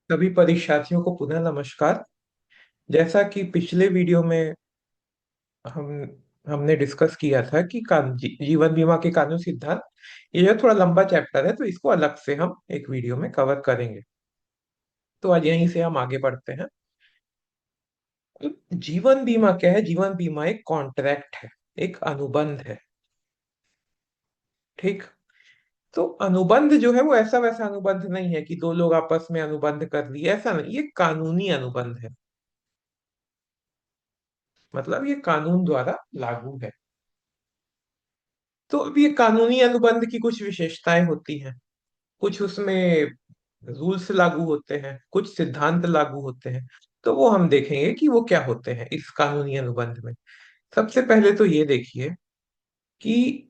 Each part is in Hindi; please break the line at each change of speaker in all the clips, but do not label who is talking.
सभी परीक्षार्थियों को पुनः नमस्कार। जैसा कि पिछले वीडियो में हम हमने डिस्कस किया था कि जीवन बीमा के कानून सिद्धांत, ये जो थोड़ा लंबा चैप्टर है तो इसको अलग से हम एक वीडियो में कवर करेंगे। तो आज यहीं से हम आगे बढ़ते हैं। जीवन बीमा क्या है? जीवन बीमा एक कॉन्ट्रैक्ट है, एक अनुबंध है। ठीक। तो अनुबंध जो है वो ऐसा वैसा अनुबंध नहीं है कि दो लोग आपस में अनुबंध कर लिए, ऐसा नहीं। ये कानूनी अनुबंध है। मतलब ये कानून द्वारा लागू है। तो अब ये कानूनी अनुबंध की कुछ विशेषताएं होती हैं। कुछ उसमें रूल्स लागू होते हैं, कुछ सिद्धांत लागू होते हैं। तो वो हम देखेंगे कि वो क्या होते हैं इस कानूनी अनुबंध में। सबसे पहले तो ये देखिए कि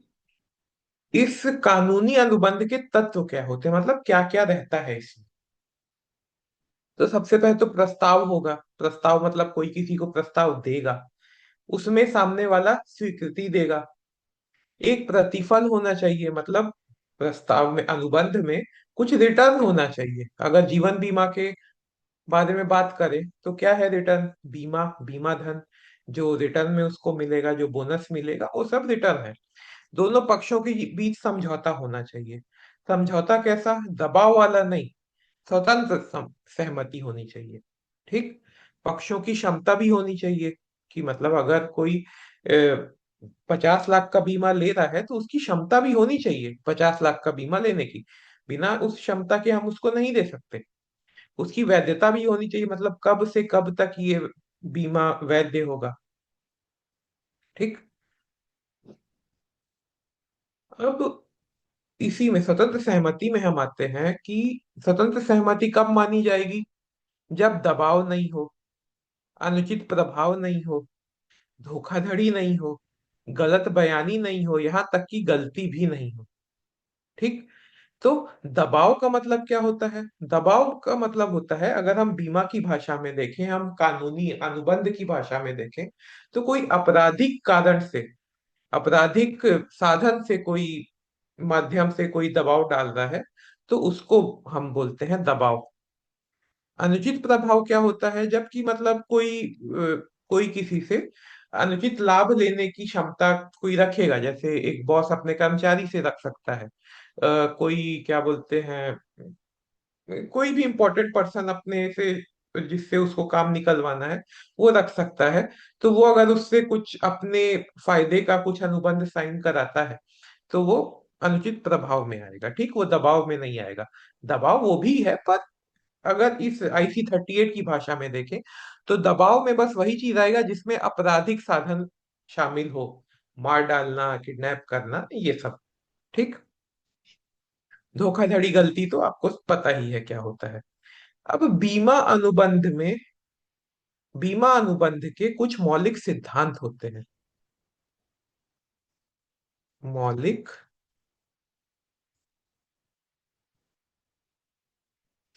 इस कानूनी अनुबंध के तत्व क्या होते हैं, मतलब क्या क्या रहता है इसमें। तो सबसे पहले तो प्रस्ताव होगा। प्रस्ताव मतलब कोई किसी को प्रस्ताव देगा, उसमें सामने वाला स्वीकृति देगा। एक प्रतिफल होना चाहिए, मतलब प्रस्ताव में, अनुबंध में कुछ रिटर्न होना चाहिए। अगर जीवन बीमा के बारे में बात करें तो क्या है रिटर्न? बीमा, बीमा धन। जो रिटर्न में उसको मिलेगा, जो बोनस मिलेगा, वो सब रिटर्न है। दोनों पक्षों के बीच समझौता होना चाहिए। समझौता कैसा? दबाव वाला नहीं, स्वतंत्र सहमति होनी चाहिए। ठीक। पक्षों की क्षमता भी होनी चाहिए कि मतलब अगर कोई 50 लाख का बीमा ले रहा है तो उसकी क्षमता भी होनी चाहिए 50 लाख का बीमा लेने की। बिना उस क्षमता के हम उसको नहीं दे सकते। उसकी वैधता भी होनी चाहिए, मतलब कब से कब तक ये बीमा वैध होगा। ठीक। अब इसी में स्वतंत्र सहमति में हम आते हैं कि स्वतंत्र सहमति कब मानी जाएगी? जब दबाव नहीं हो, अनुचित प्रभाव नहीं हो, धोखाधड़ी नहीं हो, गलत बयानी नहीं हो, यहाँ तक कि गलती भी नहीं हो। ठीक। तो दबाव का मतलब क्या होता है? दबाव का मतलब होता है, अगर हम बीमा की भाषा में देखें, हम कानूनी अनुबंध की भाषा में देखें, तो कोई आपराधिक कारण से, आपराधिक साधन से, कोई माध्यम से कोई दबाव डाल रहा है तो उसको हम बोलते हैं दबाव। अनुचित प्रभाव क्या होता है? जबकि मतलब कोई किसी से अनुचित लाभ लेने की क्षमता कोई रखेगा, जैसे एक बॉस अपने कर्मचारी से रख सकता है। कोई क्या बोलते हैं, कोई भी इंपॉर्टेंट पर्सन अपने से, जिससे उसको काम निकलवाना है, वो रख सकता है। तो वो अगर उससे कुछ अपने फायदे का कुछ अनुबंध साइन कराता है तो वो अनुचित प्रभाव में आएगा। ठीक, वो दबाव में नहीं आएगा। दबाव वो भी है, पर अगर इस IC 38 की भाषा में देखें तो दबाव में बस वही चीज आएगा जिसमें आपराधिक साधन शामिल हो, मार डालना, किडनैप करना, ये सब। ठीक। धोखाधड़ी, गलती तो आपको पता ही है क्या होता है। अब बीमा अनुबंध के कुछ मौलिक सिद्धांत होते हैं। मौलिक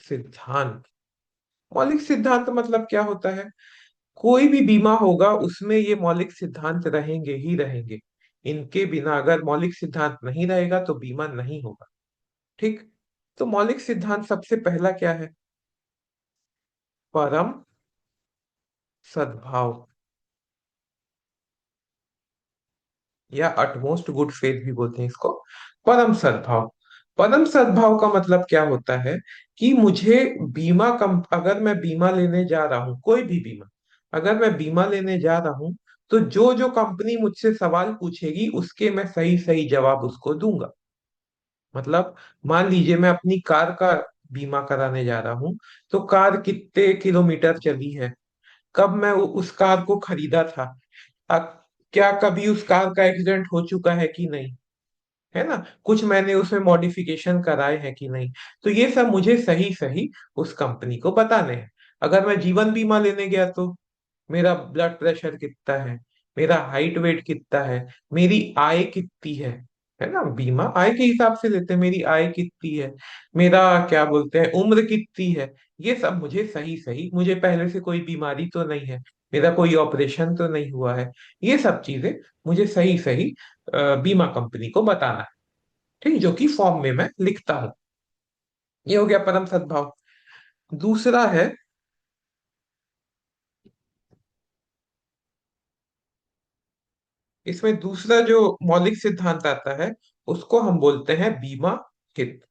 सिद्धांत। मौलिक सिद्धांत मतलब क्या होता है? कोई भी बीमा होगा उसमें ये मौलिक सिद्धांत रहेंगे ही रहेंगे। इनके बिना अगर मौलिक सिद्धांत नहीं रहेगा तो बीमा नहीं होगा। ठीक। तो मौलिक सिद्धांत सबसे पहला क्या है? परम सद्भाव, या अटमोस्ट गुड फेथ भी बोलते हैं इसको। परम सद्भाव। परम सद्भाव का मतलब क्या होता है कि मुझे अगर मैं बीमा लेने जा रहा हूं, कोई भी बीमा, अगर मैं बीमा लेने जा रहा हूं तो जो जो कंपनी मुझसे सवाल पूछेगी उसके मैं सही सही जवाब उसको दूंगा। मतलब मान लीजिए मैं अपनी कार का बीमा कराने जा रहा हूं, तो कार कितने किलोमीटर चली है, कब मैं उस कार को खरीदा था, अ, क्या कभी उस कार का एक्सीडेंट हो चुका है कि नहीं, है ना, कुछ मैंने उसमें मॉडिफिकेशन कराए हैं कि नहीं। तो ये सब मुझे सही सही उस कंपनी को बताने हैं। अगर मैं जीवन बीमा लेने गया तो मेरा ब्लड प्रेशर कितना है, मेरा हाइट वेट कितना है, मेरी आय कितनी है ना, बीमा आय के हिसाब से लेते हैं, मेरी आय कितनी है, मेरा क्या बोलते हैं उम्र कितनी है, ये सब मुझे सही सही, मुझे पहले से कोई बीमारी तो नहीं है, मेरा कोई ऑपरेशन तो नहीं हुआ है। ये सब चीजें मुझे सही सही बीमा कंपनी को बताना है। ठीक, जो कि फॉर्म में मैं लिखता हूँ। ये हो गया परम सद्भाव। दूसरा है, इसमें दूसरा जो मौलिक सिद्धांत आता है, उसको हम बोलते हैं बीमा हित।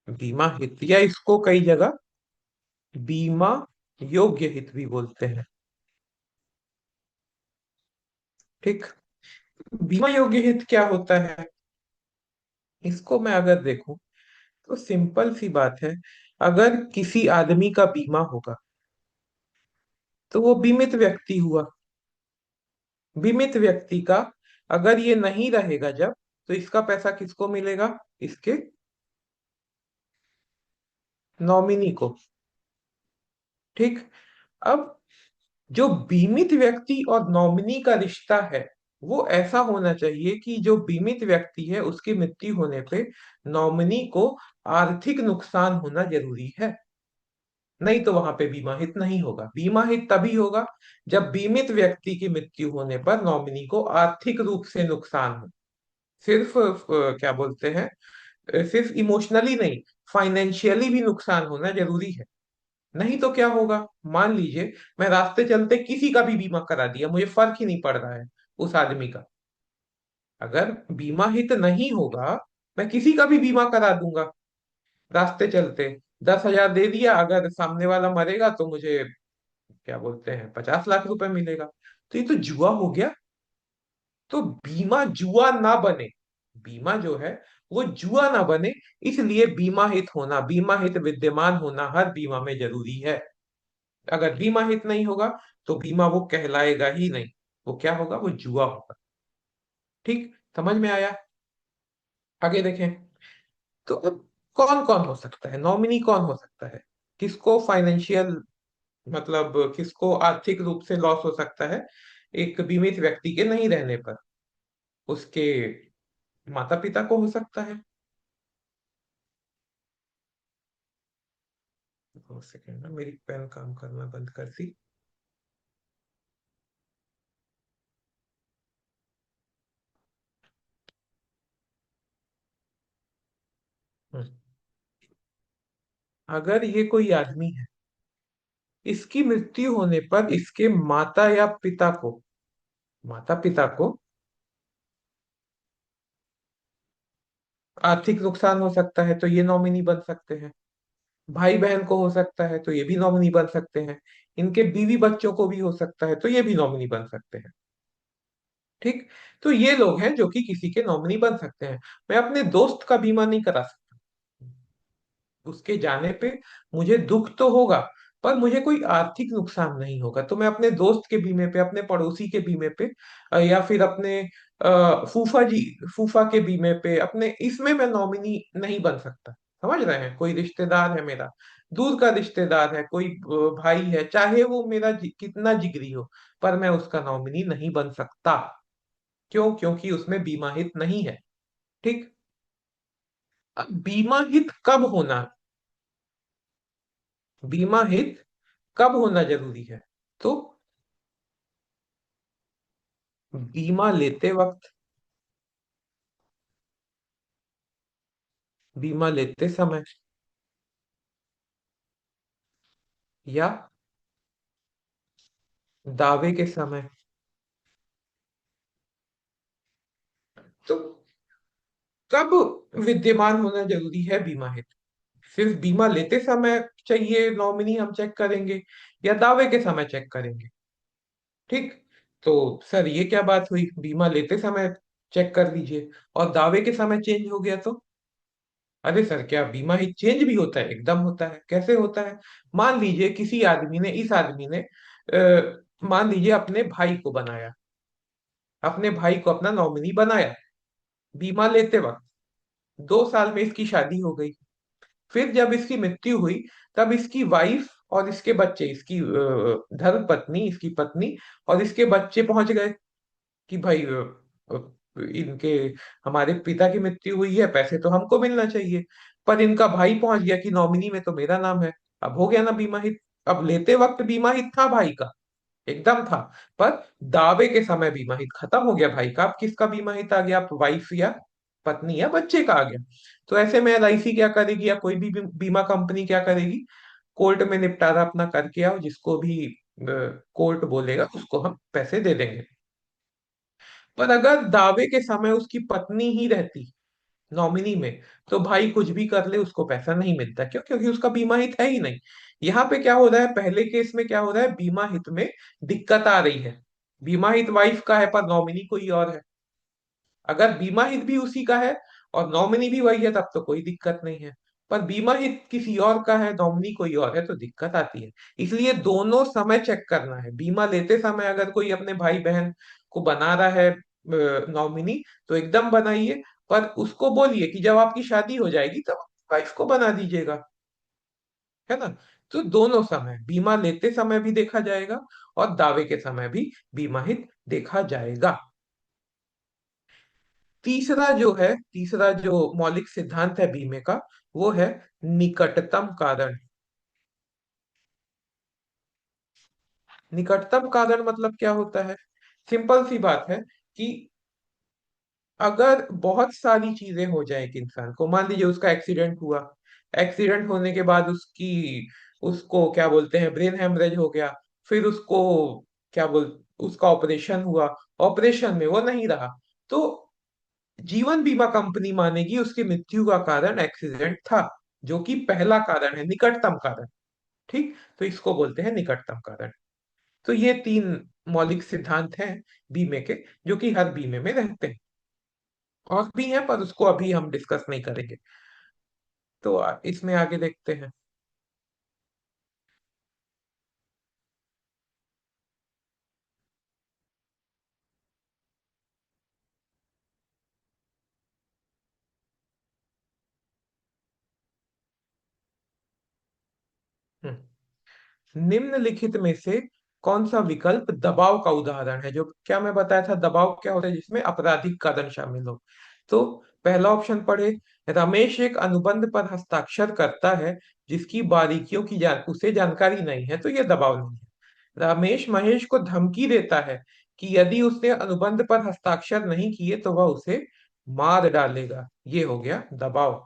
बीमा हित, या इसको कई जगह बीमा योग्य हित भी बोलते हैं। ठीक। बीमा योग्य हित क्या होता है, इसको मैं अगर देखूं तो सिंपल सी बात है। अगर किसी आदमी का बीमा होगा तो वो बीमित व्यक्ति हुआ। बीमित व्यक्ति का अगर ये नहीं रहेगा जब, तो इसका पैसा किसको मिलेगा? इसके नॉमिनी को। ठीक। अब जो बीमित व्यक्ति और नॉमिनी का रिश्ता है, वो ऐसा होना चाहिए कि जो बीमित व्यक्ति है उसकी मृत्यु होने पे नॉमिनी को आर्थिक नुकसान होना जरूरी है। नहीं तो वहां पे बीमा हित नहीं होगा। बीमा हित तभी होगा जब बीमित व्यक्ति की मृत्यु होने पर नॉमिनी को आर्थिक रूप से नुकसान हो। सिर्फ क्या बोलते हैं, सिर्फ इमोशनली नहीं, फाइनेंशियली भी नुकसान होना जरूरी है। नहीं तो क्या होगा, मान लीजिए मैं रास्ते चलते किसी का भी बीमा करा दिया, मुझे फर्क ही नहीं पड़ रहा है उस आदमी का। अगर बीमा हित नहीं होगा, मैं किसी का भी बीमा करा दूंगा रास्ते चलते। 10,000 दे दिया, अगर सामने वाला मरेगा तो मुझे क्या बोलते हैं 50 लाख रुपए मिलेगा। तो ये तो जुआ हो गया। तो बीमा जुआ ना बने, बीमा जो है वो जुआ ना बने, इसलिए बीमा हित होना, बीमा हित विद्यमान होना हर बीमा में जरूरी है। अगर बीमा हित नहीं होगा तो बीमा वो कहलाएगा ही नहीं। वो क्या होगा, वो जुआ होगा। ठीक, समझ में आया? आगे देखें। तो अब कौन कौन हो सकता है नॉमिनी, कौन हो सकता है? किसको फाइनेंशियल, मतलब किसको आर्थिक रूप से लॉस हो सकता है एक बीमित व्यक्ति के नहीं रहने पर? उसके माता पिता को हो सकता है। 2 सेकेंड ना, मेरी पेन काम करना बंद कर दी। हम्म। अगर ये कोई आदमी है, इसकी मृत्यु होने पर इसके माता या पिता को, माता पिता को आर्थिक नुकसान हो सकता है तो ये नॉमिनी बन सकते हैं। भाई बहन को हो सकता है तो ये भी नॉमिनी बन सकते हैं। इनके बीवी बच्चों को भी हो सकता है तो ये भी नॉमिनी बन सकते हैं। ठीक। तो ये लोग हैं जो कि किसी के नॉमिनी बन सकते हैं। मैं अपने दोस्त का बीमा नहीं करा सकता। उसके जाने पे मुझे दुख तो होगा, पर मुझे कोई आर्थिक नुकसान नहीं होगा। तो मैं अपने दोस्त के बीमे पे, अपने पड़ोसी के बीमे पे, या फिर अपने फूफा जी, फूफा के बीमे पे, अपने इसमें मैं नॉमिनी नहीं बन सकता। समझ रहे हैं? कोई रिश्तेदार है मेरा, दूर का रिश्तेदार है, कोई भाई है, चाहे वो मेरा कितना जिगरी हो, पर मैं उसका नॉमिनी नहीं बन सकता। क्यों? क्योंकि उसमें बीमा हित नहीं है। ठीक। अब बीमा हित कब होना, बीमा हित कब होना जरूरी है? तो बीमा लेते वक्त, बीमा लेते समय, या दावे के समय। तो कब विद्यमान होना जरूरी है बीमा हित? सिर्फ बीमा लेते समय चाहिए नॉमिनी हम चेक करेंगे, या दावे के समय चेक करेंगे? ठीक। तो सर ये क्या बात हुई, बीमा लेते समय चेक कर लीजिए और दावे के समय चेंज हो गया तो? अरे सर, क्या बीमा ही चेंज भी होता है? एकदम होता है। कैसे होता है? मान लीजिए किसी आदमी ने, इस आदमी ने मान लीजिए अपने भाई को बनाया, अपने भाई को अपना नॉमिनी बनाया बीमा लेते वक्त। 2 साल में इसकी शादी हो गई। फिर जब इसकी मृत्यु हुई, तब इसकी वाइफ और इसके बच्चे, इसकी धर्म पत्नी, इसकी पत्नी और इसके बच्चे पहुंच गए कि भाई इनके, हमारे पिता की मृत्यु हुई है, पैसे तो हमको मिलना चाहिए। पर इनका भाई पहुंच गया कि नॉमिनी में तो मेरा नाम है। अब हो गया ना बीमा हित। अब लेते वक्त बीमा हित था भाई का, एकदम था। पर दावे के समय बीमा हित खत्म हो गया भाई का। अब किसका बीमा हित आ गया? आप वाइफ या पत्नी या बच्चे का आ गया। तो ऐसे में एलआईसी क्या करेगी या कोई भी बीमा कंपनी क्या करेगी? कोर्ट में निपटारा अपना करके आओ, जिसको भी कोर्ट बोलेगा उसको हम पैसे दे देंगे। पर अगर दावे के समय उसकी पत्नी ही रहती नॉमिनी में, तो भाई कुछ भी कर ले उसको पैसा नहीं मिलता। क्यों? क्योंकि उसका बीमा हित है ही नहीं। यहाँ पे क्या हो रहा है, पहले केस में क्या हो रहा है, बीमा हित में दिक्कत आ रही है। बीमा हित वाइफ का है पर नॉमिनी कोई और है। अगर बीमा हित भी उसी का है और नॉमिनी भी वही है, तब तो कोई दिक्कत नहीं है। पर बीमा हित किसी और का है, नॉमिनी कोई और है, तो दिक्कत आती है। इसलिए दोनों समय चेक करना है। बीमा लेते समय अगर कोई अपने भाई बहन को बना रहा है नॉमिनी, तो एकदम बनाइए। पर उसको बोलिए कि जब आपकी शादी हो जाएगी तब वाइफ को बना दीजिएगा, है ना। तो दोनों समय, बीमा लेते समय भी देखा जाएगा और दावे के समय भी बीमा हित देखा जाएगा। तीसरा जो मौलिक सिद्धांत है बीमे का, वो है निकटतम कारण। निकटतम कारण मतलब क्या होता है? सिंपल सी बात है कि अगर बहुत सारी चीजें हो जाए एक इंसान को, मान लीजिए उसका एक्सीडेंट हुआ, एक्सीडेंट होने के बाद उसको क्या बोलते हैं, ब्रेन हेमरेज हो गया। फिर उसको क्या बोल उसका ऑपरेशन हुआ, ऑपरेशन में वो नहीं रहा, तो जीवन बीमा कंपनी मानेगी उसकी मृत्यु का कारण एक्सीडेंट था, जो कि पहला कारण है, निकटतम कारण। ठीक, तो इसको बोलते हैं निकटतम कारण। तो ये तीन मौलिक सिद्धांत हैं बीमे के, जो कि हर बीमे में रहते हैं। और भी हैं पर उसको अभी हम डिस्कस नहीं करेंगे। तो इसमें आगे देखते हैं। निम्नलिखित में से कौन सा विकल्प दबाव का उदाहरण है? जो क्या मैं बताया था, दबाव क्या होता है, जिसमें आपराधिक कदम शामिल हो। तो पहला ऑप्शन पढ़े, रमेश एक अनुबंध पर हस्ताक्षर करता है जिसकी बारीकियों की उसे जानकारी नहीं है, तो यह दबाव नहीं है। रमेश महेश को धमकी देता है कि यदि उसने अनुबंध पर हस्ताक्षर नहीं किए तो वह उसे मार डालेगा, ये हो गया दबाव।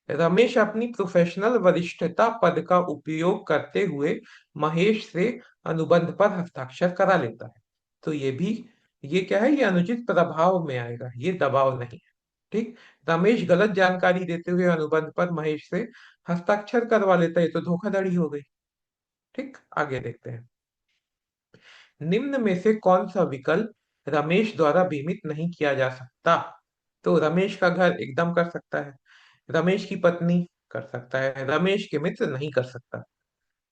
रमेश अपनी प्रोफेशनल वरिष्ठता पद का उपयोग करते हुए महेश से अनुबंध पर हस्ताक्षर करा लेता है, तो ये क्या है, ये अनुचित प्रभाव में आएगा, ये दबाव नहीं है। ठीक। रमेश गलत जानकारी देते हुए अनुबंध पर महेश से हस्ताक्षर करवा लेता है, ये तो धोखाधड़ी हो गई। ठीक, आगे देखते हैं। निम्न में से कौन सा विकल्प रमेश द्वारा बीमित नहीं किया जा सकता? तो रमेश का घर एकदम कर सकता है, रमेश की पत्नी कर सकता है, रमेश के मित्र नहीं कर सकता,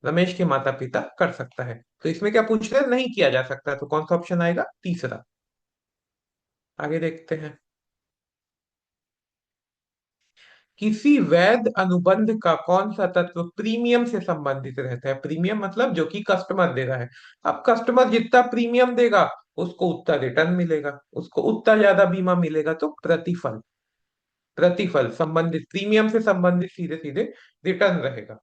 रमेश के माता पिता कर सकता है। तो इसमें क्या पूछ रहे हैं, नहीं किया जा सकता, तो कौन सा ऑप्शन आएगा? तीसरा। आगे देखते हैं। किसी वैध अनुबंध का कौन सा तत्व प्रीमियम से संबंधित रहता है? प्रीमियम मतलब जो कि कस्टमर दे रहा है। अब कस्टमर जितना प्रीमियम देगा उसको उतना रिटर्न मिलेगा, उसको उतना ज्यादा बीमा मिलेगा, तो प्रतिफल। प्रतिफल संबंधित, प्रीमियम से संबंधित सीधे सीधे रिटर्न रहेगा।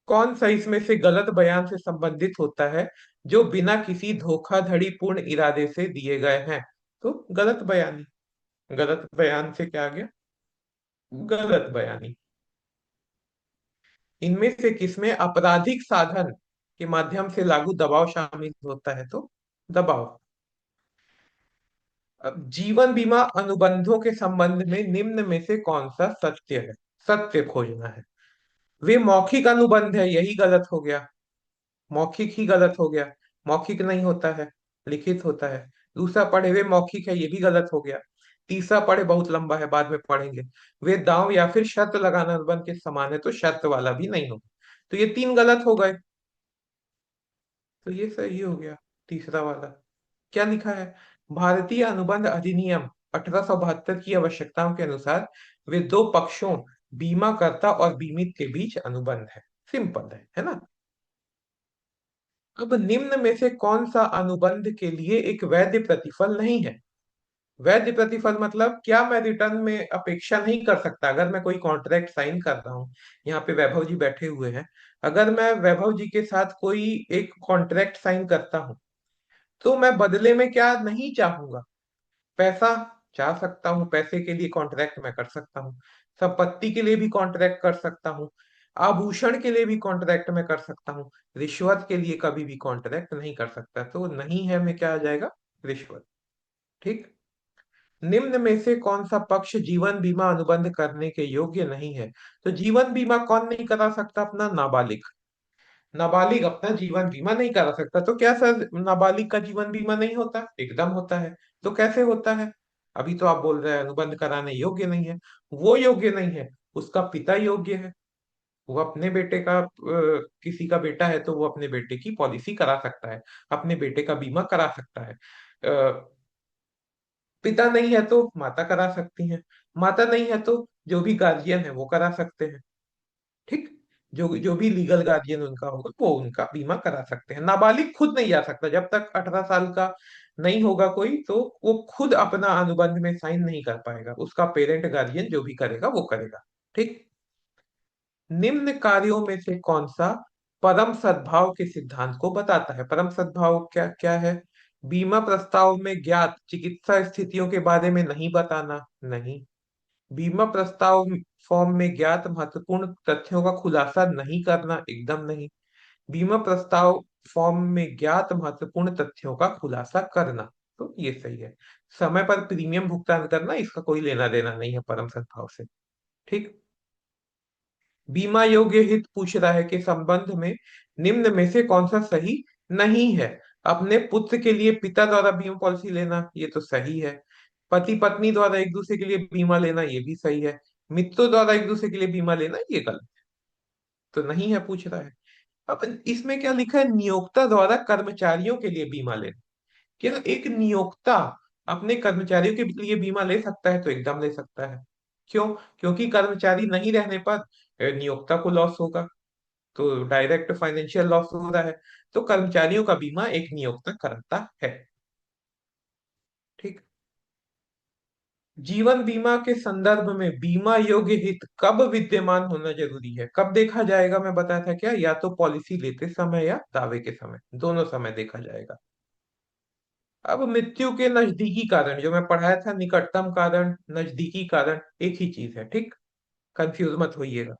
कौन सा इसमें से गलत बयान से संबंधित होता है जो बिना किसी धोखाधड़ी पूर्ण इरादे से दिए गए हैं? तो गलत बयानी। गलत बयान से क्या आ गया? गलत बयानी। इनमें से किसमें आपराधिक साधन के माध्यम से लागू दबाव शामिल होता है? तो दबाव। अब जीवन बीमा अनुबंधों के संबंध में निम्न में से कौन सा सत्य है? सत्य खोजना है। वे मौखिक अनुबंध है, यही गलत हो गया। मौखिक ही गलत हो गया। मौखिक नहीं होता है, लिखित होता है। दूसरा पढ़े वे मौखिक है, ये भी गलत हो गया। तीसरा पढ़े बहुत लंबा है, बाद में पढ़ेंगे। वे दांव या फिर शर्त लगाना अनुबंध के समान है, तो शर्त वाला भी नहीं होगा। तो ये तीन गलत हो गए, तो ये सही हो गया तीसरा वाला। क्या लिखा है? भारतीय अनुबंध अधिनियम 1872 की आवश्यकताओं के अनुसार वे दो पक्षों, बीमाकर्ता और बीमित के बीच अनुबंध है। सिंपल है ना। अब निम्न में से कौन सा अनुबंध के लिए एक वैध प्रतिफल नहीं है? वैध प्रतिफल मतलब क्या मैं रिटर्न में अपेक्षा नहीं कर सकता? अगर मैं कोई कॉन्ट्रैक्ट साइन कर रहा हूँ, यहाँ पे वैभव जी बैठे हुए हैं, अगर मैं वैभव जी के साथ कोई एक कॉन्ट्रैक्ट साइन करता हूँ, तो मैं बदले में क्या नहीं चाहूंगा? पैसा चाह सकता हूँ, पैसे के लिए कॉन्ट्रैक्ट मैं कर सकता हूँ, संपत्ति के लिए भी कॉन्ट्रैक्ट कर सकता हूँ, आभूषण के लिए भी कॉन्ट्रैक्ट मैं कर सकता हूँ, रिश्वत के लिए कभी भी कॉन्ट्रैक्ट नहीं कर सकता। तो नहीं है में क्या आ जाएगा? रिश्वत। ठीक। निम्न में से कौन सा पक्ष जीवन बीमा अनुबंध करने के योग्य नहीं है? तो जीवन बीमा कौन नहीं करा सकता? अपना नाबालिग। नाबालिग अपना जीवन बीमा नहीं करा सकता। तो क्या सर नाबालिग का जीवन बीमा नहीं होता? एकदम होता है। तो कैसे होता है? अभी तो आप बोल रहे हैं अनुबंध कराने योग्य नहीं है। वो योग्य नहीं है, उसका पिता योग्य है। वो अपने बेटे का किसी का बेटा है तो वो अपने बेटे की पॉलिसी करा सकता है, अपने बेटे का बीमा करा सकता है। पिता नहीं है तो माता करा सकती हैं। माता नहीं है तो जो भी गार्जियन है वो करा सकते हैं। ठीक। जो जो भी लीगल गार्जियन उनका होगा वो उनका बीमा करा सकते हैं। नाबालिग खुद नहीं जा सकता, जब तक 18 साल का नहीं होगा कोई, तो वो खुद अपना अनुबंध में साइन नहीं कर पाएगा। उसका पेरेंट गार्जियन जो भी करेगा वो करेगा। ठीक। निम्न कार्यों में से कौन सा परम सद्भाव के सिद्धांत को बताता है? परम सद्भाव क्या क्या है? बीमा प्रस्ताव में ज्ञात चिकित्सा स्थितियों के बारे में नहीं बताना, नहीं। बीमा प्रस्ताव फॉर्म में ज्ञात महत्वपूर्ण तथ्यों का खुलासा नहीं करना, एकदम नहीं। बीमा प्रस्ताव फॉर्म में ज्ञात महत्वपूर्ण तथ्यों का खुलासा करना, तो ये सही है। समय पर प्रीमियम भुगतान करना, इसका कोई लेना देना नहीं है परम सद्भाव से। ठीक। बीमा योग्य हित पूछ रहा है कि संबंध में निम्न में से कौन सा सही नहीं है? अपने पुत्र के लिए पिता द्वारा बीमा पॉलिसी लेना, ये तो सही है। पति पत्नी द्वारा एक दूसरे के लिए बीमा लेना, ये भी सही है। मित्रों द्वारा एक दूसरे के लिए बीमा लेना, ये गलत। तो नहीं है पूछ रहा है। अब इसमें क्या लिखा है? नियोक्ता द्वारा कर्मचारियों के लिए बीमा लेना। क्या एक नियोक्ता अपने कर्मचारियों के लिए बीमा ले सकता है? तो एकदम ले सकता है। क्यों? क्योंकि कर्मचारी नहीं रहने पर नियोक्ता को लॉस होगा, तो डायरेक्ट फाइनेंशियल लॉस हो रहा है। तो कर्मचारियों का बीमा एक नियोक्ता करता है। ठीक। जीवन बीमा के संदर्भ में बीमा योग्य हित कब विद्यमान होना जरूरी है? कब देखा जाएगा? मैं बताया था क्या, या तो पॉलिसी लेते समय या दावे के समय, दोनों समय देखा जाएगा। अब मृत्यु के नजदीकी कारण, जो मैं पढ़ाया था, निकटतम कारण, नजदीकी कारण एक ही चीज है। ठीक। कंफ्यूज मत होइएगा।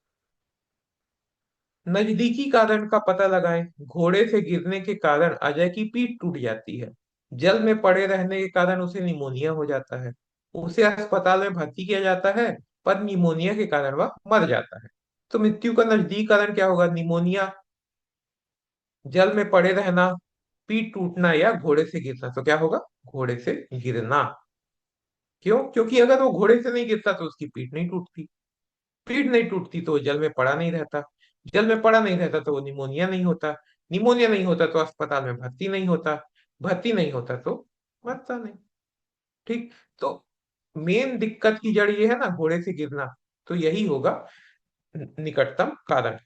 नजदीकी कारण का पता लगाएं। घोड़े से गिरने के कारण अजय की पीठ टूट जाती है। जल में पड़े रहने के कारण उसे निमोनिया हो जाता है। उसे अस्पताल में भर्ती किया जाता है, पर निमोनिया के कारण वह मर जाता है। तो मृत्यु का नजदीकी कारण क्या होगा? निमोनिया, जल में पड़े रहना, पीठ टूटना, या घोड़े से गिरना। तो क्या होगा? घोड़े से गिरना। क्यों? क्योंकि अगर वो घोड़े से नहीं गिरता तो उसकी पीठ नहीं टूटती। पीठ नहीं टूटती तो वो जल में पड़ा नहीं रहता। जल में पड़ा नहीं रहता तो वो निमोनिया नहीं होता। निमोनिया नहीं होता तो अस्पताल में भर्ती नहीं होता। भर्ती नहीं होता तो मरता नहीं। ठीक। तो मेन दिक्कत की जड़ ये है ना, घोड़े से गिरना। तो यही होगा निकटतम कारण।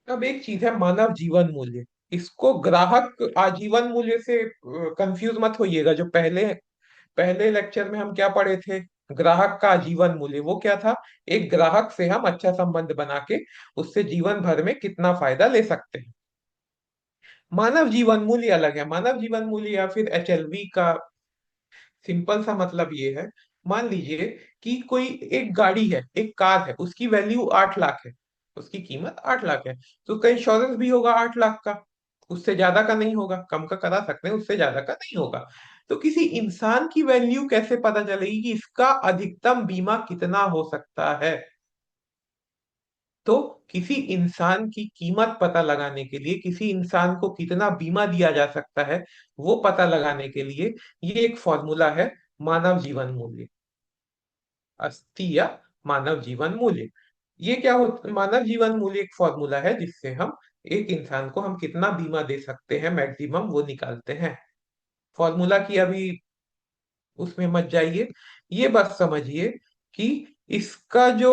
अब एक चीज है मानव जीवन मूल्य। इसको ग्राहक आजीवन मूल्य से कंफ्यूज मत होइएगा। जो पहले पहले लेक्चर में हम क्या पढ़े थे, ग्राहक का आजीवन मूल्य, वो क्या था? एक ग्राहक से हम अच्छा संबंध बना के उससे जीवन भर में कितना फायदा ले सकते हैं। मानव जीवन मूल्य अलग है। मानव जीवन मूल्य या फिर एचएलवी का सिंपल सा मतलब ये है, मान लीजिए कि कोई एक गाड़ी है, एक कार है, उसकी वैल्यू 8 लाख है, उसकी कीमत 8 लाख है। तो उसका इंश्योरेंस भी होगा 8 लाख का, उससे ज्यादा का नहीं होगा। कम का करा सकते हैं, उससे ज्यादा का नहीं होगा। तो किसी इंसान की वैल्यू कैसे पता चलेगी कि इसका अधिकतम बीमा कितना हो सकता है? तो किसी इंसान की कीमत पता लगाने के लिए, किसी इंसान को कितना बीमा दिया जा सकता है, वो पता लगाने के लिए ये एक फॉर्मूला है, मानव जीवन मूल्य। अस्थि या मानव जीवन मूल्य। ये क्या हो? मानव जीवन मूल्य एक फॉर्मूला है जिससे हम एक इंसान को हम कितना बीमा दे सकते हैं मैक्सिमम, वो निकालते हैं। फॉर्मूला की अभी उसमें मत जाइए। ये बस समझिए कि इसका जो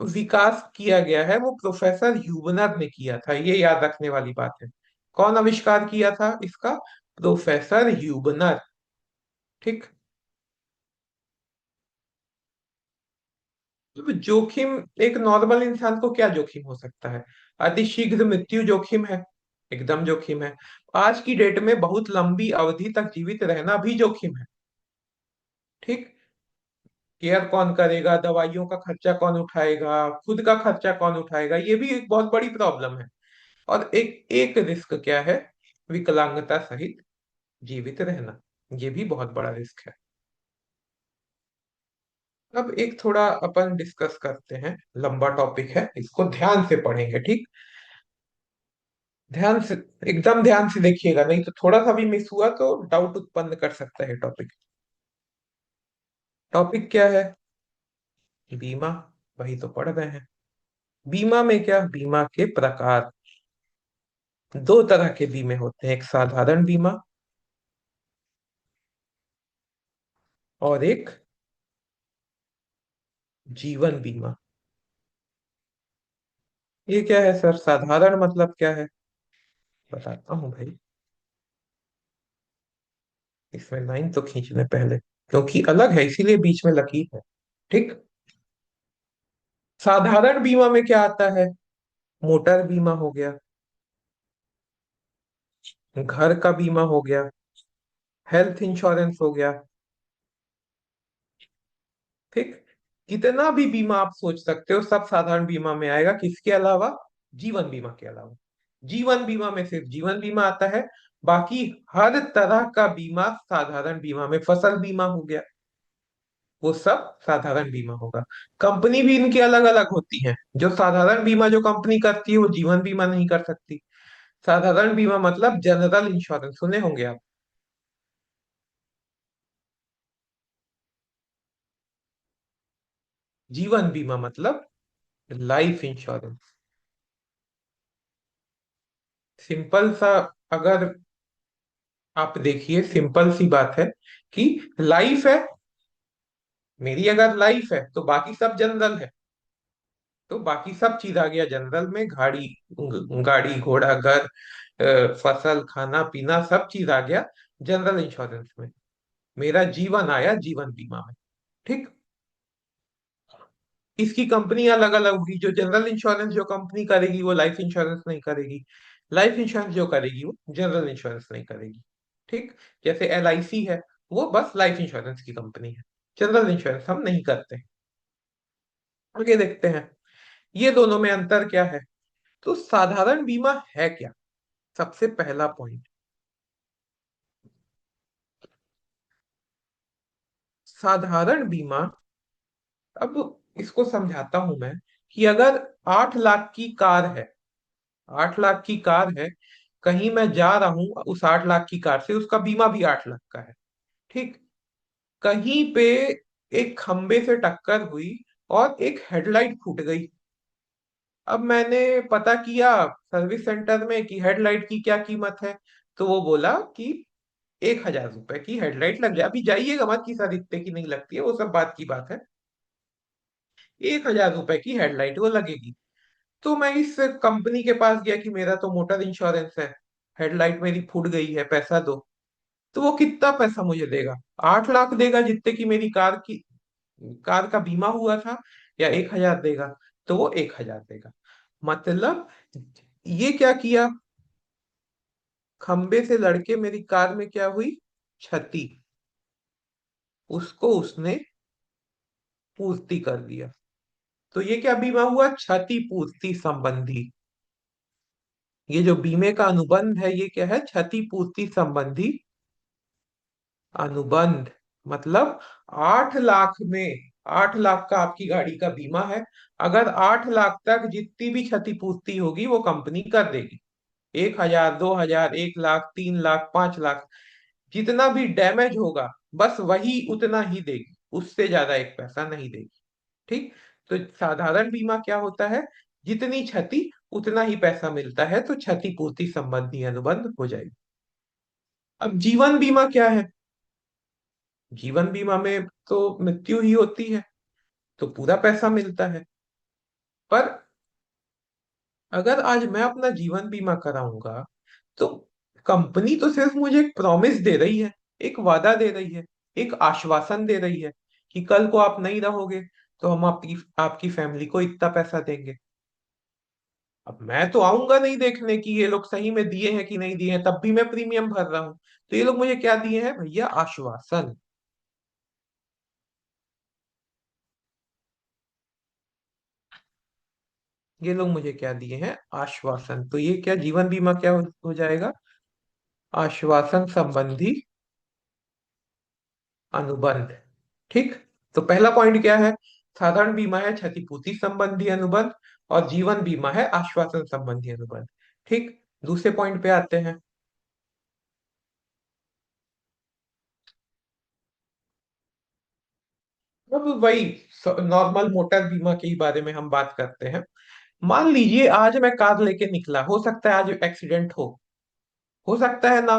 विकास किया गया है वो प्रोफेसर ह्यूबनर ने किया था, ये याद रखने वाली बात है। कौन आविष्कार किया था इसका? Professor Huebner. ठीक। तो जोखिम, एक नॉर्मल इंसान को क्या जोखिम हो सकता है? अतिशीघ्र मृत्यु जोखिम है, एकदम जोखिम है। आज की डेट में बहुत लंबी अवधि तक जीवित रहना भी जोखिम है। ठीक। केयर कौन करेगा, दवाइयों का खर्चा कौन उठाएगा, खुद का खर्चा कौन उठाएगा, ये भी एक बहुत बड़ी प्रॉब्लम है। और एक एक रिस्क क्या है? विकलांगता सहित जीवित रहना, ये भी बहुत बड़ा रिस्क है। अब एक थोड़ा अपन डिस्कस करते हैं, लंबा टॉपिक है, इसको ध्यान से पढ़ेंगे, ठीक? ध्यान से, एकदम ध्यान से देखिएगा, नहीं तो थोड़ा सा भी मिस हुआ तो डाउट उत्पन्न कर सकता है टॉपिक। टॉपिक क्या है? बीमा। वही तो पढ़ रहे हैं। बीमा में क्या, बीमा के प्रकार। दो तरह के बीमे होते हैं, एक साधारण बीमा और एक जीवन बीमा। ये क्या है सर, साधारण मतलब क्या है? बताता हूँ भाई। इसमें लाइन तो खींच लें पहले, क्योंकि अलग है इसीलिए बीच में लकीर है। ठीक। साधारण बीमा में क्या आता है? मोटर बीमा हो गया, घर का बीमा हो गया, हेल्थ इंश्योरेंस हो गया। ठीक। कितना भी बीमा आप सोच सकते हो सब साधारण बीमा में आएगा, किसके अलावा? जीवन बीमा के अलावा। जीवन बीमा में सिर्फ जीवन बीमा आता है, बाकी हर तरह का बीमा साधारण बीमा में, फसल बीमा हो गया, वो सब साधारण बीमा होगा। कंपनी भी इनकी अलग अलग होती है, जो साधारण बीमा जो कंपनी करती है वो जीवन बीमा नहीं कर सकती। साधारण बीमा मतलब जनरल इंश्योरेंस, सुने होंगे आप। जीवन बीमा मतलब लाइफ इंश्योरेंस। सिंपल सा, अगर आप देखिए, सिंपल सी बात है कि लाइफ है, मेरी अगर लाइफ है तो बाकी सब जनरल है, तो बाकी सब चीज आ गया जनरल में, गाड़ी, गाड़ी घोड़ा घर, फसल खाना पीना सब चीज आ गया जनरल इंश्योरेंस में। मेरा जीवन आया जीवन बीमा में। ठीक। इसकी कंपनी अलग अलग होगी, जो जनरल इंश्योरेंस जो कंपनी करेगी वो लाइफ इंश्योरेंस नहीं करेगी, लाइफ इंश्योरेंस जो करेगी वो जनरल इंश्योरेंस नहीं करेगी। ठीक। जैसे LIC है, वो बस लाइफ इंश्योरेंस की कंपनी है, जनरल इंश्योरेंस हम नहीं करते। आगे देखते हैं ये दोनों में अंतर क्या है। तो साधारण बीमा है क्या? सबसे पहला पॉइंट, साधारण बीमा, अब इसको समझाता हूं मैं, कि अगर 8 लाख की कार है, 8 लाख की कार है, कहीं मैं जा रहा हूं उस 8 लाख की कार से, उसका बीमा भी 8 लाख का है। ठीक। कहीं पे एक खंबे से टक्कर हुई और एक हेडलाइट फूट गई। अब मैंने पता किया सर्विस सेंटर में कि हेडलाइट की क्या कीमत है, तो वो बोला कि 1,000 रुपए की हेडलाइट लग जाए। अभी जाइएगा मत कि सर इतने की नहीं लगती है, वो सब बात की बात है। 1,000 रुपए की हेडलाइट वो लगेगी। तो मैं इस कंपनी के पास गया कि मेरा तो मोटर इंश्योरेंस है, हेडलाइट मेरी फूट गई है, पैसा दो। तो वो कितना पैसा मुझे देगा? 8 लाख देगा जितने की मेरी कार का बीमा हुआ था, या 1,000 देगा? तो वो 1,000 देगा। मतलब ये क्या किया, खंबे से लड़के मेरी कार में क्या हुई, क्षति, उसको उसने पूर्ति कर दिया। तो ये क्या बीमा हुआ, क्षति पूर्ति संबंधी। ये जो बीमे का अनुबंध है ये क्या है, क्षति पूर्ति संबंधी अनुबंध। मतलब 8 लाख में, 8 लाख का आपकी गाड़ी का बीमा है, अगर 8 लाख तक जितनी भी क्षतिपूर्ति होगी वो कंपनी कर देगी। 1,000, 2,000, 1 लाख, 3 लाख, 5 लाख, जितना भी डैमेज होगा बस वही उतना ही देगी, उससे ज्यादा एक पैसा नहीं देगी। ठीक। तो साधारण बीमा क्या होता है, जितनी क्षति उतना ही पैसा मिलता है, तो क्षतिपूर्ति संबंधी अनुबंध हो जाएगी। अब जीवन बीमा क्या है? जीवन बीमा में तो मृत्यु ही होती है, तो पूरा पैसा मिलता है। पर अगर आज मैं अपना जीवन बीमा कराऊंगा, तो कंपनी तो सिर्फ मुझे एक प्रॉमिस दे रही है, एक वादा दे रही है, एक आश्वासन दे रही है कि कल को आप नहीं रहोगे तो हम आपकी आपकी फैमिली को इतना पैसा देंगे। अब मैं तो आऊंगा नहीं देखने कि ये लोग सही में दिए हैं कि नहीं दिए हैं, तब भी मैं प्रीमियम भर रहा हूं। तो ये लोग मुझे क्या दिए हैं भैया? आश्वासन। ये लोग मुझे क्या दिए हैं? आश्वासन। तो ये क्या जीवन बीमा क्या हो जाएगा? आश्वासन संबंधी अनुबंध। ठीक। तो पहला पॉइंट क्या है? साधारण बीमा है क्षतिपूर्ति संबंधी अनुबंध, और जीवन बीमा है आश्वासन संबंधी अनुबंध। ठीक। दूसरे पॉइंट पे आते हैं। अब वही नॉर्मल मोटर बीमा के ही बारे में हम बात करते हैं। मान लीजिए आज मैं कार लेके निकला, हो सकता है आज एक्सीडेंट हो सकता है ना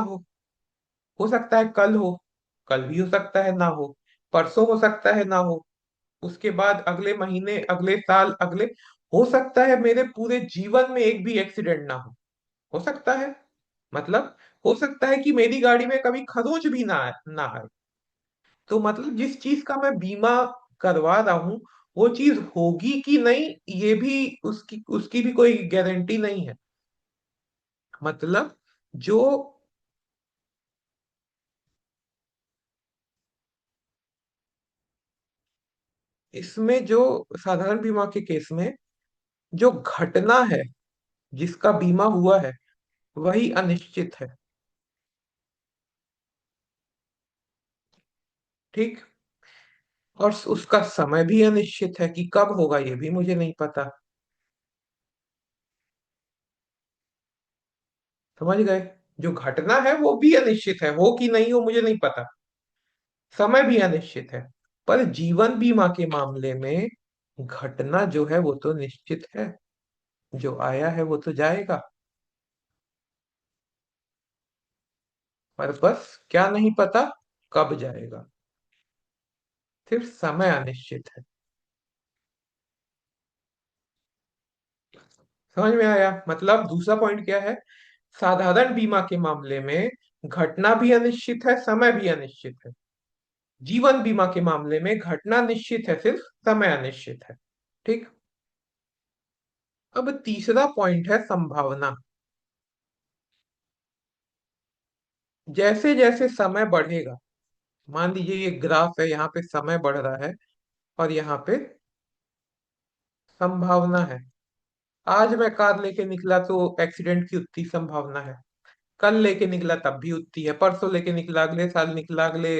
हो सकता है कल हो, कल भी हो सकता है ना परसों हो सकता है ना उसके बाद अगले महीने, अगले साल, अगले, हो सकता है मेरे पूरे जीवन में एक भी एक्सीडेंट ना हो सकता है। मतलब हो सकता है कि मेरी गाड़ी में कभी खरोंच भी ना आए। तो मतलब जिस चीज का मैं बीमा करवा रहा हूं, वो चीज होगी कि नहीं, ये भी उसकी उसकी भी कोई गारंटी नहीं है। मतलब जो इसमें जो साधारण बीमा के केस में जो घटना है जिसका बीमा हुआ है, वही अनिश्चित है। ठीक। और उसका समय भी अनिश्चित है कि कब होगा ये भी मुझे नहीं पता। समझ गए? जो घटना है वो भी अनिश्चित है, हो कि नहीं हो मुझे नहीं पता। समय भी अनिश्चित है। पर जीवन बीमा के मामले में घटना जो है वो तो निश्चित है। जो आया है वो तो जाएगा। पर बस क्या नहीं पता, कब जाएगा। सिर्फ समय अनिश्चित है। समझ में आया? मतलब दूसरा पॉइंट क्या है? साधारण बीमा के मामले में घटना भी अनिश्चित है, समय भी अनिश्चित है। जीवन बीमा के मामले में घटना निश्चित है, सिर्फ समय अनिश्चित है। ठीक। अब तीसरा पॉइंट है संभावना। जैसे जैसे समय बढ़ेगा, मान लीजिए ये ग्राफ है, यहाँ पे समय बढ़ रहा है और यहाँ पे संभावना है। आज मैं कार लेके निकला तो एक्सीडेंट की उतनी संभावना है, कल लेके निकला तब भी उतनी है, परसों लेके निकला, अगले साल निकला, अगले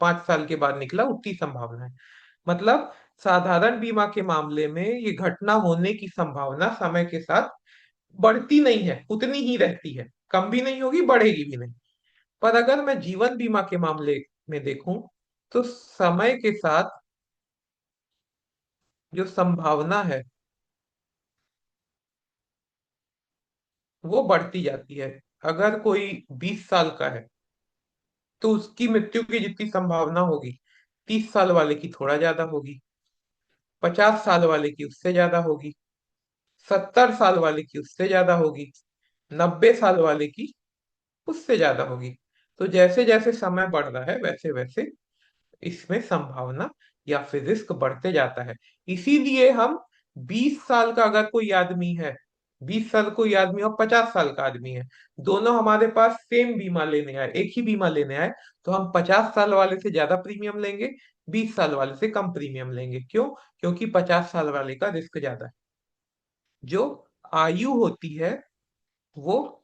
5 साल के बाद निकला, उतनी संभावना है। मतलब साधारण बीमा के मामले में ये घटना होने की संभावना समय के साथ बढ़ती नहीं है, उतनी ही रहती है, कम भी नहीं होगी, बढ़ेगी भी नहीं। पर अगर मैं जीवन बीमा के मामले में देखूं, तो समय के साथ जो संभावना है वो बढ़ती जाती है। अगर कोई 20 साल का है तो उसकी मृत्यु की जितनी संभावना होगी, 30 साल वाले की थोड़ा ज्यादा होगी, 50 साल वाले की उससे ज्यादा होगी, 70 साल वाले की उससे ज्यादा होगी, 90 साल वाले की उससे ज्यादा होगी। तो जैसे जैसे समय बढ़ रहा है वैसे वैसे इसमें संभावना या फिर रिस्क बढ़ते जाता है। इसीलिए हम 20 साल का अगर कोई आदमी है, 20 साल कोई आदमी और 50 साल का आदमी है, दोनों हमारे पास सेम बीमा लेने आए, एक ही बीमा लेने आए, तो हम 50 साल वाले से ज्यादा प्रीमियम लेंगे, 20 साल वाले से कम प्रीमियम लेंगे। क्यों? क्योंकि 50 साल वाले का रिस्क ज्यादा है। जो आयु होती है वो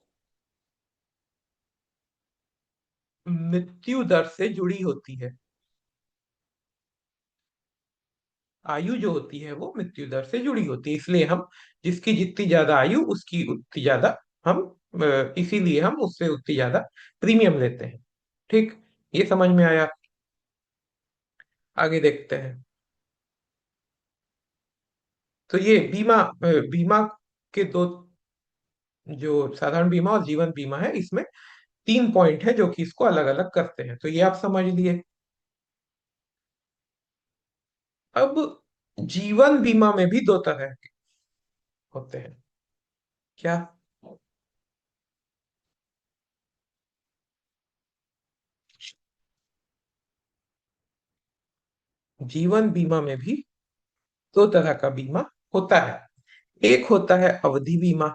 मृत्यु दर से जुड़ी होती है। आयु जो होती है वो मृत्यु दर से जुड़ी होती है, इसलिए हम जिसकी जितनी ज्यादा आयु उसकी उतनी ज्यादा हम इसीलिए हम उससे उतनी ज्यादा प्रीमियम लेते हैं। ठीक। ये समझ में आया? आगे देखते हैं। तो ये बीमा के दो, जो साधारण बीमा और जीवन बीमा है, इसमें 3 पॉइंट है जो कि इसको अलग अलग करते हैं, तो ये आप समझ लिए। अब जीवन बीमा में भी दो तरह है। होते हैं। क्या? जीवन बीमा में भी दो तरह का बीमा होता है। एक होता है अवधि बीमा,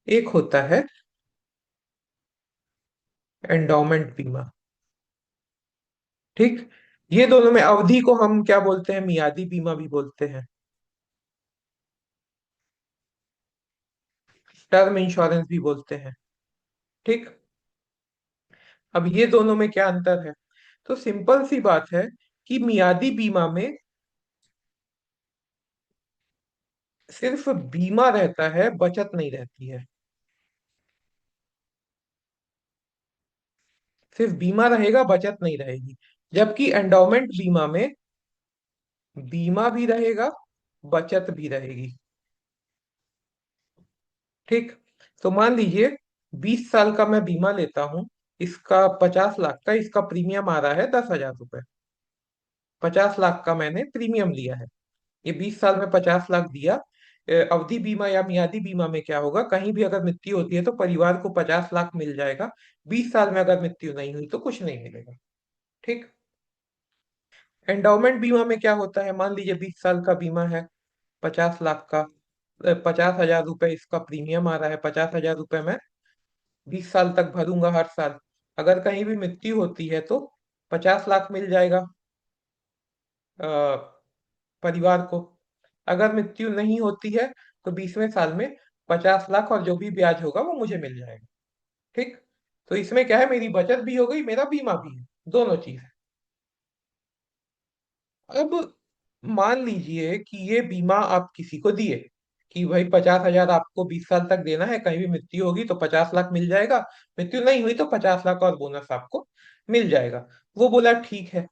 एक होता है एंडोमेंट बीमा। ठीक। ये दोनों में अवधि को हम क्या बोलते हैं? मियादी बीमा भी बोलते हैं, टर्म इंश्योरेंस भी बोलते हैं। ठीक। अब ये दोनों में क्या अंतर है? तो सिंपल सी बात है कि मियादी बीमा में सिर्फ बीमा रहता है, बचत नहीं रहती है। सिर्फ बीमा रहेगा, बचत नहीं रहेगी। जबकि एंडोमेंट बीमा में बीमा भी रहेगा, बचत भी रहेगी। ठीक। तो मान लीजिए 20 साल का मैं बीमा लेता हूं, इसका 50 लाख का इसका प्रीमियम आ रहा है 10,000 रुपए। 50 लाख का मैंने प्रीमियम लिया है। ये 20 साल में 50 लाख दिया। अवधि बीमा या मियादी बीमा में क्या होगा, कहीं भी अगर मृत्यु होती है तो परिवार को 50 लाख मिल जाएगा। 20 साल में अगर मृत्यु नहीं हुई तो कुछ नहीं मिलेगा। ठीक। एंडोमेंट बीमा में क्या होता है? मान लीजिए 20 साल का बीमा है, 50 लाख का, 50,000 रुपए इसका प्रीमियम आ रहा है। 50,000 रुपए मैं 20 साल तक भरूंगा हर साल। अगर कहीं भी मृत्यु होती है तो 50 लाख मिल जाएगा अ, परिवार को। अगर मृत्यु नहीं होती है तो 20वें साल में 50 लाख और जो भी ब्याज होगा वो मुझे मिल जाएगा। ठीक। तो इसमें क्या है, मेरी बचत भी हो गई, मेरा बीमा भी है, दोनों चीज है। अब मान लीजिए कि ये बीमा आप किसी को दिए कि भाई 50,000 आपको 20 साल तक देना है, कहीं भी मृत्यु होगी तो 50 लाख मिल जाएगा, मृत्यु नहीं हुई तो 50 लाख और बोनस आपको मिल जाएगा। वो बोला ठीक है।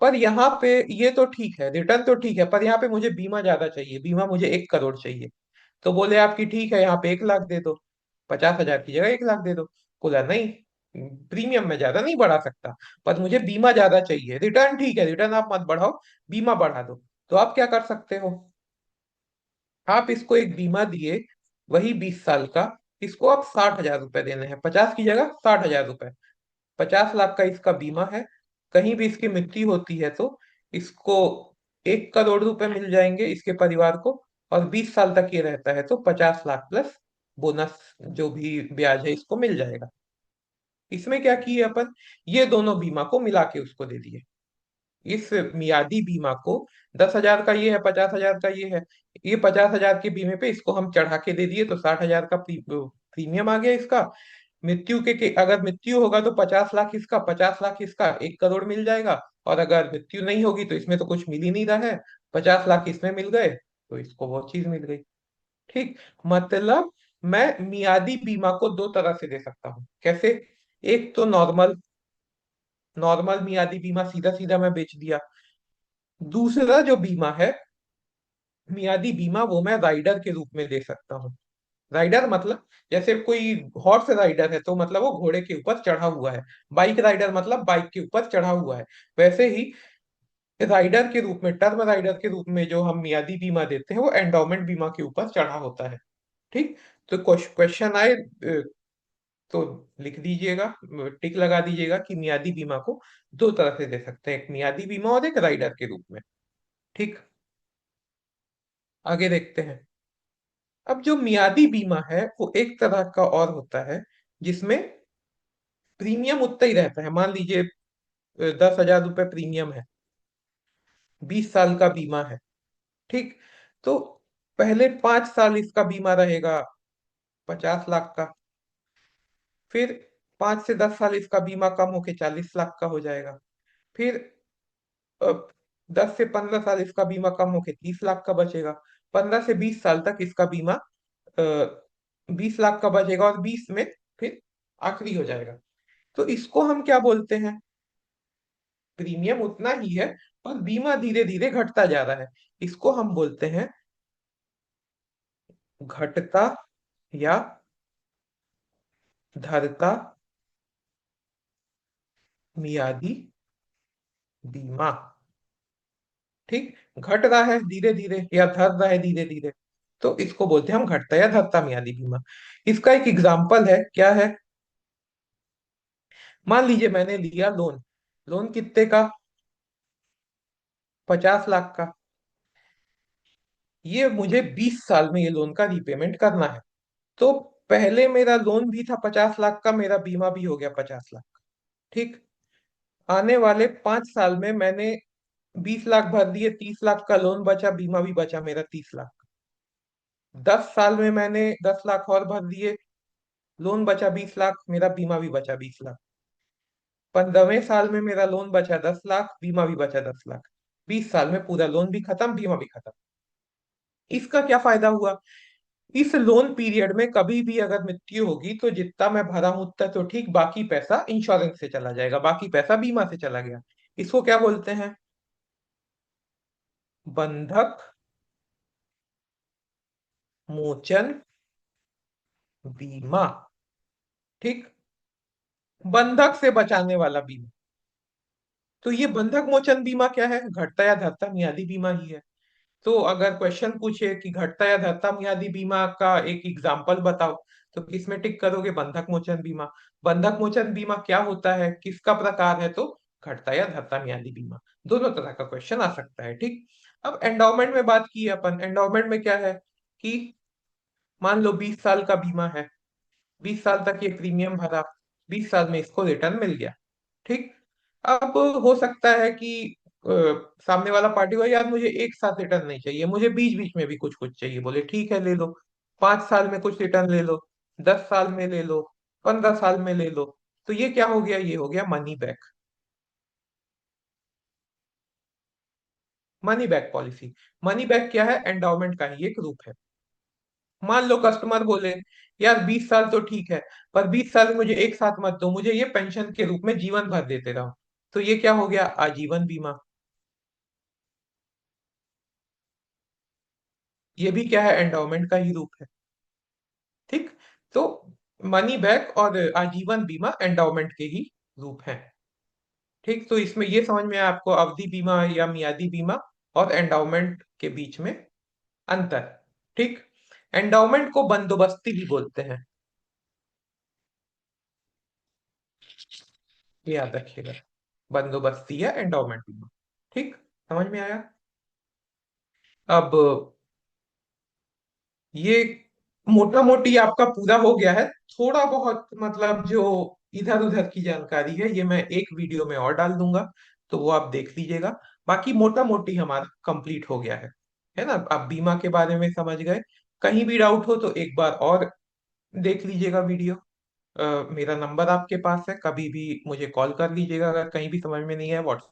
पर यहाँ पे ये तो ठीक है, रिटर्न तो ठीक है, पर यहाँ पे मुझे बीमा ज्यादा चाहिए, बीमा मुझे 1 करोड़ चाहिए। तो बोले आपकी ठीक है, यहाँ पे 1 लाख दे दो, 50,000 की जगह 1 लाख दे दो। बोला नहीं, प्रीमियम में ज्यादा नहीं बढ़ा सकता, पर मुझे बीमा ज्यादा चाहिए। रिटर्न ठीक है, रिटर्न आप मत बढ़ाओ, बीमा बढ़ा दो। तो आप क्या कर सकते हो? आप इसको एक बीमा दिए, वही 20 साल का, इसको आप 60,000 रुपए देने हैं, 50 की जगह 60,000 रुपए। 50 लाख का इसका बीमा है, कहीं भी इसकी मृत्यु होती है तो इसको 1 करोड़ रुपए मिल जाएंगे इसके परिवार को। और 20 साल तक ये रहता है तो 50 लाख प्लस बोनस जो भी ब्याज है इसको मिल जाएगा। इसमें क्या किए अपन, ये दोनों बीमा को मिला के उसको दे दिए। इस मियादी बीमा को 10,000 का ये है, 50,000 का ये है, ये 50,000 के बीमे पे इसको हम चढ़ा के दे दिए तो 60,000 का प्रीमियम आ गया इसका। मृत्यु के अगर मृत्यु होगा तो 50 लाख इसका, 50 लाख इसका, 1 करोड़ मिल जाएगा। और अगर मृत्यु नहीं होगी तो इसमें तो कुछ मिल ही नहीं रहा है, 50 लाख इसमें मिल गए तो इसको वो चीज मिल गई। ठीक। मतलब मैं मियादी बीमा को दो तरह से दे सकता हूँ। कैसे? एक तो नॉर्मल, नॉर्मल मियादी बीमा सीधा सीधा मैं बेच दिया। दूसरा जो बीमा है मियादी बीमा, वो मैं राइडर के रूप में दे सकता हूँ। राइडर मतलब जैसे कोई हॉर्स राइडर है तो मतलब वो घोड़े के ऊपर चढ़ा हुआ है। बाइक राइडर मतलब बाइक के ऊपर चढ़ा हुआ है। वैसे ही राइडर के रूप में, टर्म राइडर के रूप में जो हम मियादी बीमा देते हैं वो एंडोमेंट बीमा के ऊपर चढ़ा होता है। ठीक। तो क्वेश्चन आए तो लिख दीजिएगा, टिक लगा दीजिएगा कि मियादी बीमा को दो तरह से दे सकते हैं, एक मियादी बीमा और एक राइडर के रूप में। ठीक। आगे देखते हैं। अब जो मियादी बीमा है वो एक तरह का और होता है जिसमें प्रीमियम उतना ही रहता है। मान लीजिए 10,000 रुपये प्रीमियम है, 20 साल का बीमा है। ठीक। तो पहले 5 साल इसका बीमा रहेगा 50 लाख का। फिर 5 से 10 साल इसका बीमा कम होके 40 लाख का हो जाएगा। फिर 10 से 15 साल इसका बीमा कम होके 30 लाख का बचेगा। 15 से 20 साल तक इसका बीमा 20 लाख का बचेगा और 20 में फिर आखिरी हो जाएगा। तो इसको हम क्या बोलते हैं? प्रीमियम उतना ही है पर बीमा धीरे धीरे घटता जा रहा है। इसको हम बोलते हैं घटता या धरता मियादी बीमा। ठीक, घट रहा है धीरे धीरे या धर रहा है धीरे धीरे, तो इसको बोलते हैं हम घटता या धरता मियादी बीमा। इसका एक एग्जाम्पल है, क्या है? मान लीजिए मैंने लिया लोन। लोन कितने का? 50 लाख का। ये मुझे 20 साल में ये लोन का रीपेमेंट करना है। तो पहले मेरा लोन भी था 50 लाख का, मेरा बीमा भी हो गया 50 लाख। ठीक। आने वाले 5 साल में मैंने 20 लाख भर दिए, 30 लाख का लोन बचा, बीमा भी बचा मेरा 30 लाख। 10 साल में मैंने 10 लाख और भर दिए, लोन बचा 20 लाख, मेरा बीमा भी बचा 20 लाख। 15वें साल में मेरा लोन बचा 10 लाख, बीमा भी बचा 10 लाख। 20 साल में पूरा लोन भी खत्म, बीमा भी खत्म। इसका क्या फायदा हुआ? इस लोन पीरियड में कभी भी अगर मृत्यु होगी तो जितना मैं भरा हूं उतना तो ठीक, बाकी पैसा इंश्योरेंस से चला जाएगा, बाकी पैसा बीमा से चला गया। इसको क्या बोलते हैं? बंधक मोचन बीमा। ठीक। बंधक से बचाने वाला बीमा। तो ये बंधक मोचन बीमा क्या है? घटता या धरता मियादी बीमा ही है। तो अगर क्वेश्चन पूछे कि घटता या धरता मियादी बीमा का एक एग्जाम्पल बताओ, तो किसमें टिक करोगे? बंधक मोचन बीमा। बंधक मोचन बीमा क्या होता है, किसका प्रकार है? तो घटता या धरता मियादी बीमा। दोनों तरह का क्वेश्चन आ सकता है। ठीक। अब एंडोमेंट में बात की है अपन। एंडोमेंट में क्या है कि मान लो 20 साल का बीमा है, 20 साल तक ये प्रीमियम भरा, 20 साल में इसको रिटर्न मिल गया। ठीक। अब हो सकता है कि अ, सामने वाला पार्टी को, यार मुझे एक साथ रिटर्न नहीं चाहिए, मुझे बीच बीच में भी कुछ कुछ चाहिए। बोले ठीक है ले लो, 5 साल में कुछ रिटर्न ले लो, 10 साल में ले लो, 15 साल में ले लो। तो ये क्या हो गया? ये हो गया money back. Money back policy. Money back क्या है? एंडाउमेंट का ही एक रूप है। मान लो कस्टमर बोले, यार 20 साल तो ठीक है, पर 20 साल मुझे एक साथ मत दो, मुझे ये पेंशन के रूप में जीवन भर देते रहो। तो ये क्या हो गया? आजीवन बीमा। ये भी क्या है? एंडाउमेंट का ही रूप है। ठीक। तो मनी बैक और आजीवन बीमा एंडाउमेंट के ही रूप हैं। ठीक। तो इसमें ये समझ में आया आपको अवधि बीमा या मियादी बीमा और एंडाउमेंट के बीच में अंतर। ठीक। एंडाउमेंट को बंदोबस्ती भी बोलते हैं, ये याद रखिएगा। बंदोबस्ती या एंडाउमेंट बीमा। ठीक। समझ में आया? अब ये मोटा मोटी आपका पूरा हो गया है। थोड़ा बहुत मतलब जो इधर उधर की जानकारी है ये मैं एक वीडियो में और डाल दूंगा, तो वो आप देख लीजिएगा। बाकी मोटा मोटी हमारा कंप्लीट हो गया है ना? आप बीमा के बारे में समझ गए। कहीं भी डाउट हो तो एक बार और देख लीजिएगा वीडियो। मेरा नंबर आपके पास है, कभी भी मुझे कॉल कर लीजिएगा अगर कहीं भी समझ में नहीं है। व्हाट्सएप